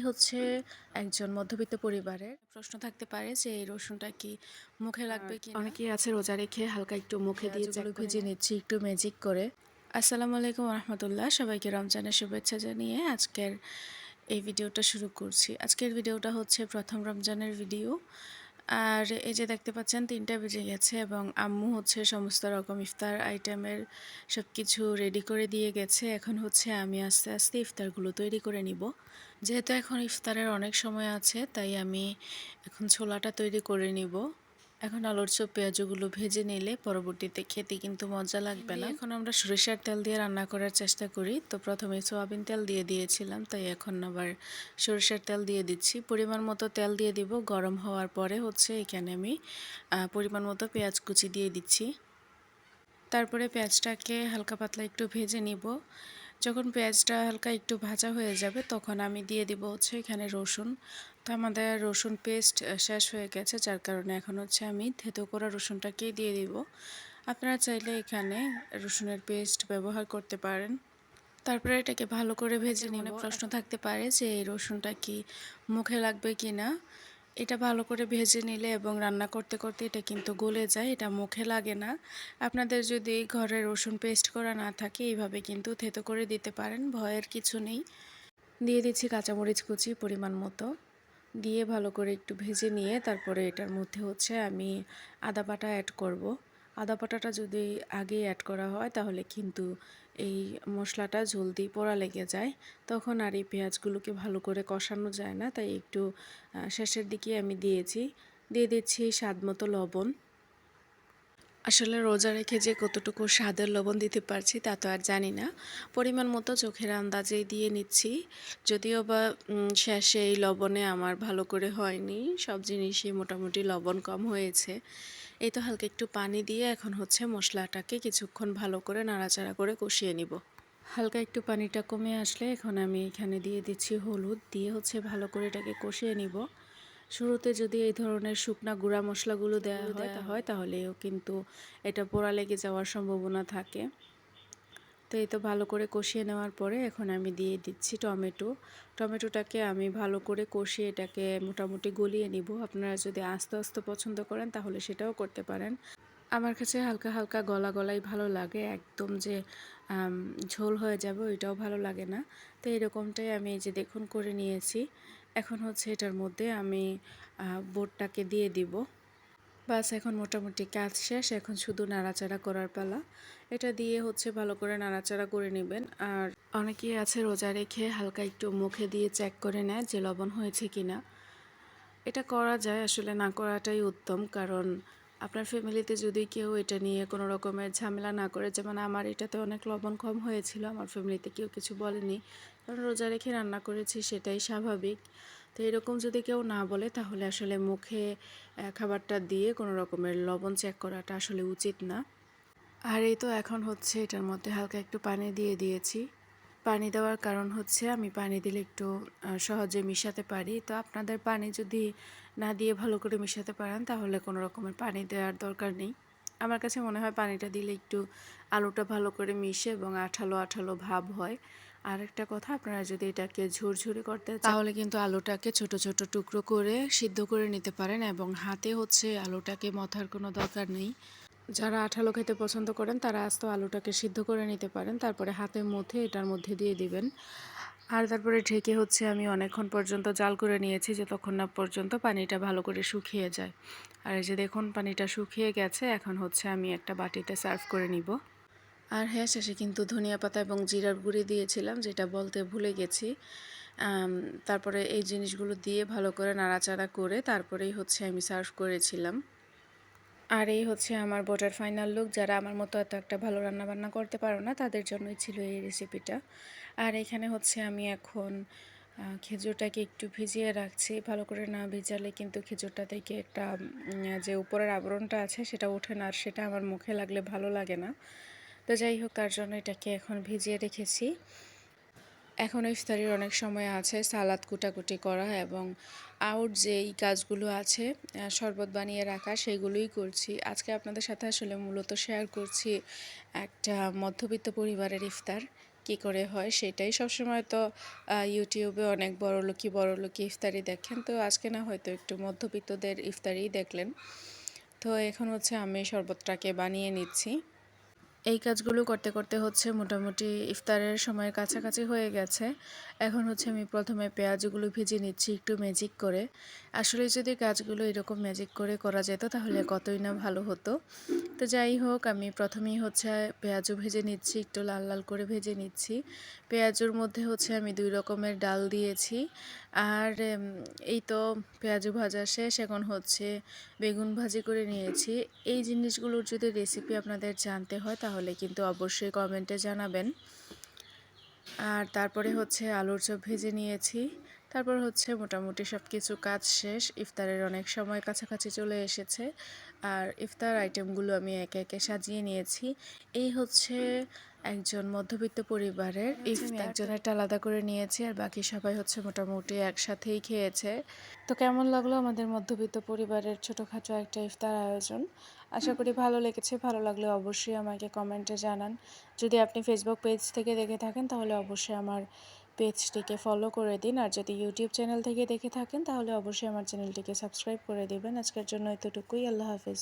হচ্ছে একজন মধ্যবিত্ত পরিবারের। প্রশ্ন থাকতে পারে যে এই রসুনটা কি মুখে লাগবে কিনা। অনেকেই আছে রোজা রেখে হালকা একটু মুখে দিয়ে চেক করে ভেজে নিচ্ছি একটু ম্যাজিক করে। আসসালামু আলাইকুম রহমতুল্লাহ, সবাইকে রমজানের শুভেচ্ছা জানিয়ে আজকের এই ভিডিওটা শুরু করছি। আজকের ভিডিওটা হচ্ছে প্রথম রমজানের ভিডিও। আর এই যে দেখতে পাচ্ছেন 3টা বেজে গেছে এবং আম্মু হচ্ছে সমস্ত রকম ইফতার আইটেমের সব কিছু রেডি করে দিয়ে গেছে। এখন হচ্ছে আমি আস্তে আস্তে ইফতারগুলো তৈরি করে নিব। যেহেতু এখন ইফতারের অনেক সময় আছে, তাই আমি এখন ছোলাটা তৈরি করে নিব। এখন আলুর চপ পেঁয়াজগুলো ভেজে নিলে পরবর্তীতে খেতে কিন্তু মজা লাগবে না। এখন আমরা সরিষার তেল দিয়ে রান্না করার চেষ্টা করি, তো প্রথমে সয়াবিন তেল দিয়ে দিয়েছিলাম, তাই এখন আবার সরিষার তেল দিয়ে দিচ্ছি। পরিমাণ মতো তেল দিয়ে দিব। গরম হওয়ার পরে হচ্ছে এখানে আমি পরিমাণ মতো পেঁয়াজ কুচি দিয়ে দিচ্ছি। তারপরে পেঁয়াজটাকে হালকা পাতলা একটু ভেজে নিব। যখন পেঁয়াজটা হালকা একটু ভাজা হয়ে যাবে তখন আমি দিয়ে দিব হচ্ছে এখানে রসুন। তো আমাদের রসুন পেস্ট শেষ হয়ে গেছে, যার কারণে এখন হচ্ছে আমি থেতো করা রসুনটাকেই দিয়ে দিব। আপনারা চাইলে এখানে রসুনের পেস্ট ব্যবহার করতে পারেন। তারপরে এটাকে ভালো করে ভেজে নিব। প্রশ্ন থাকতে পারে যে এই রসুনটা কি মুখে লাগবে কিনা। এটা ভালো করে ভেজে নিলে এবং রান্না করতে করতে এটা কিন্তু গলে যায়, এটা মুখে লাগে না। আপনাদের যদি ঘরে রসুন পেস্ট করা না থাকে এইভাবে কিন্তু থেতো করে দিতে পারেন, ভয়ের কিছু নেই। দিয়ে দিচ্ছি কাঁচামরিচ কুচি পরিমাণ মতো, দিয়ে ভালো করে একটু ভেজে নিয়ে তারপরে এটার মধ্যে হচ্ছে আমি আদা বাটা অ্যাড করব। আদা বাটাটা যদি আগে অ্যাড করা হয় তাহলে কিন্তু এই মশলাটা জলদি পোড়া লেগে যায়, তখন আর এই পেঁয়াজগুলোকে ভালো করে কষানো যায় না, তাই একটু শেষের দিকে আমি দিয়ে দিচ্ছি স্বাদ মতো লবণ। আসলে রোজা রেখে যে কতটুকু স্বাদের লবণ দিতে পারছি তা তো আর জানি না, পরিমাণ মতো চোখের আন্দাজেই দিয়ে নিচ্ছি। যদিও বা শেষে এই লবণে আমার ভালো করে হয়নি, সব জিনিসই মোটামুটি লবণ কম হয়েছে। এই তো হালকা একটু পানি দিয়ে এখন হচ্ছে মশলাটাকে কিছুক্ষণ ভালো করে নাড়াচাড়া করে কষিয়ে নিব। হালকা একটু পানিটা কমে আসলে এখন আমি এখানে দিয়ে দিচ্ছি হলুদ, দিয়ে হচ্ছে ভালো করে এটাকে কষিয়ে নিব। শুরুতে যদি এই ধরনের শুকনা গুঁড়া মশলাগুলো দেওয়া হয় তাহলেও কিন্তু এটা পোড়া লেগে যাওয়ার সম্ভাবনা থাকে। তো এই তো ভালো করে কষিয়ে নেওয়ার পরে এখন আমি দিয়ে দিচ্ছি টমেটোটাকে আমি ভালো করে কষিয়ে এটাকে মোটামুটি গলিয়ে নিব। আপনারা যদি আস্তে আস্তে পছন্দ করেন তাহলে সেটাও করতে পারেন। আমার কাছে হালকা হালকা গলা গলাই ভালো লাগে, একদম যে ঝোল হয়ে যাবে ওইটাও ভালো লাগে না। তো এরকমটাই আমি এই যে দেখুন করে নিয়েছি। এখন হচ্ছে এটার মধ্যে আমি বোটটাকে দিয়ে দিব। বাস এখন মোটামুটি কাজ শেষ, এখন শুধু নাড়াচাড়া করার পালা। এটা দিয়ে হচ্ছে ভালো করে নাড়াচাড়া করে নেবেন। আর অনেকেই আছে রোজা রেখে হালকা একটু মুখে দিয়ে চেক করে নেয় যে লবণ হয়েছে কিনা। এটা করা যায়, আসলে না করাটাই উত্তম, কারণ আপনার ফ্যামিলিতে যদি কেউ এটা নিয়ে কোনো রকমের ঝামেলা না করে, যেমন আমার এটাতে অনেক লবণ কম হয়েছিল, আমার ফ্যামিলিতে কেউ কিছু বলেনি, কারণ রোজা রেখে রান্না করেছি সেটাই স্বাভাবিক। তো এরকম যদি কেউ না বলে তাহলে আসলে মুখে খাবারটা দিয়ে কোনো রকমের লবণ চেক করাটা আসলে উচিত না। আর এই তো এখন হচ্ছে এটার মধ্যে হালকা একটু পানি দিয়ে দিয়েছি। পানি দেওয়ার কারণ হচ্ছে আমি পানি দিলে একটু সহজে মিশাতে পারি। তো আপনাদের পানি যদি না দিয়ে ভালো করে মিশাতে পারেন তাহলে কোনো রকমের পানি দেওয়ার দরকার নেই। আমার কাছে মনে হয় পানিটা দিলে একটু আলুটা ভালো করে মিশে এবং আঠালো আঠালো ভাব হয়। আর একটা কথা, আপনারা যদি এটাকে ঝুরঝুরি করতে চান তাহলে কিন্তু আলুটাকে ছোট ছোট টুকরো করে সিদ্ধ করে নিতে পারেন এবং হাতে হচ্ছে আলুটাকে মথার কোনো দরকার নেই। যারা আঠালো খেতে পছন্দ করেন তারা আস্ত আলুটাকে সিদ্ধ করে নিতে পারেন, তারপরে হাতে মধ্যে এটার মধ্যে দিয়ে দিবেন। আর তারপরে ঢেকে হচ্ছে আমি অনেকক্ষণ পর্যন্ত জাল করে নিয়েছি, যতক্ষণ না পর্যন্ত পানিটা ভালো করে শুকিয়ে যায়। আর এই যে দেখুন পানিটা শুকিয়ে গেছে, এখন হচ্ছে আমি একটা বাটিতে সার্ভ করে নিব। আর হ্যাঁ, শেষে কিন্তু ধনিয়া পাতা এবং জিরার গুঁড়ি দিয়েছিলাম, যেটা বলতে ভুলে গেছি। তারপরে এই জিনিসগুলো দিয়ে ভালো করে নাড়াচাড়া করে তারপরেই হচ্ছে আমি সার্ভ করেছিলাম। আর এই হচ্ছে আমার বোটার ফাইনাল লুক। যারা আমার মতো এত একটা ভালো রান্নাবান্না করতে পারো না তাদের জন্যই ছিল এই রেসিপিটা। আর এখানে হচ্ছে আমি এখন খেজুরটাকে একটু ভিজিয়ে রাখছি। ভালো করে না ভিজালে কিন্তু খেজুরটা থেকে একটা যে উপরের আবরণটা আছে সেটা ওঠে না, আর সেটা আমার মুখে লাগলে ভালো লাগে না। তো যাই হোক, তার জন্য এটাকে এখন ভিজিয়ে রেখেছি। এখনও ইফতারির অনেক সময় আছে, সালাদ কুটাকুটি করা এবং আউট যেই কাজগুলো আছে শরবত বানিয়ে রাখা সেগুলোই করছি। আজকে আপনাদের সাথে আসলে মূলত শেয়ার করছি একটা মধ্যবিত্ত পরিবারের ইফতার। কি করে হয় সেটাই। সবসময় তো ইউটিউবে অনেক বড়লোকি ইফতারি দেখেন, তো আজকে না হয়তো একটু মধ্যবিত্তদের ইফতারিই দেখলেন। তো এখন হচ্ছে আমি শরবতটাকে বানিয়ে নিচ্ছি। এই কাজগুলো করতে করতে হচ্ছে মোটামুটি ইফতারের সময়ের কাছাকাছি হয়ে গেছে। এখন হচ্ছে আমি প্রথমে পেঁয়াজগুলো ভেজে নিচ্ছি একটু ম্যাজিক করে। আসলে যদি কাজগুলো এরকম ম্যাজিক করে করা যেত তাহলে কতই না ভালো হতো। তো যাই হোক, আমি প্রথমেই হচ্ছে পেঁয়াজও ভেজে নিচ্ছি, একটু লাল লাল করে ভেজে নিচ্ছি। পেঁয়াজের মধ্যে হচ্ছে আমি 2 রকমের ডাল দিয়েছি। আর এই তো পেঁয়াজু ভাজা শেষ, এখন হচ্ছে বেগুন ভাজি করে নিয়েছি। এই জিনিসগুলোর যদি রেসিপি আপনাদের জানতে হয় তাহলে কিন্তু অবশ্যই কমেন্টে জানাবেন। আর তারপরে হচ্ছে আলুর চপ ভেজে নিয়েছি। তারপর হচ্ছে মোটামুটি সব কিছু কাজ শেষ, ইফতারের অনেক সময় কাছাকাছি চলে এসেছে। আর ইফতার আইটেমগুলো আমি একে একে সাজিয়ে নিয়েছি। এই হচ্ছে একজন মধ্যবিত্ত পরিবারের ইফতার। আমি একজনেরটা আলাদা করে নিয়েছি আর বাকি সবাই হচ্ছে মোটামুটি একসাথেই খেয়েছে। তো কেমন লাগলো আমাদের মধ্যবিত্ত পরিবারের ছোটোখাটো একটা ইফতার আয়োজন। আশা করি ভালো লেগেছে। ভালো লাগলে অবশ্যই আমাকে কমেন্টে জানান। যদি আপনি ফেসবুক পেজ থেকে দেখে থাকেন তাহলে অবশ্যই আমার পেজটিকে ফলো করে দিন। আর যদি ইউটিউব চ্যানেল থেকে দেখে থাকেন তাহলে অবশ্যই আমার চ্যানেলটিকে সাবস্ক্রাইব করে দিবেন। আজকের জন্য এতটুকুই। আল্লাহ হাফেজ।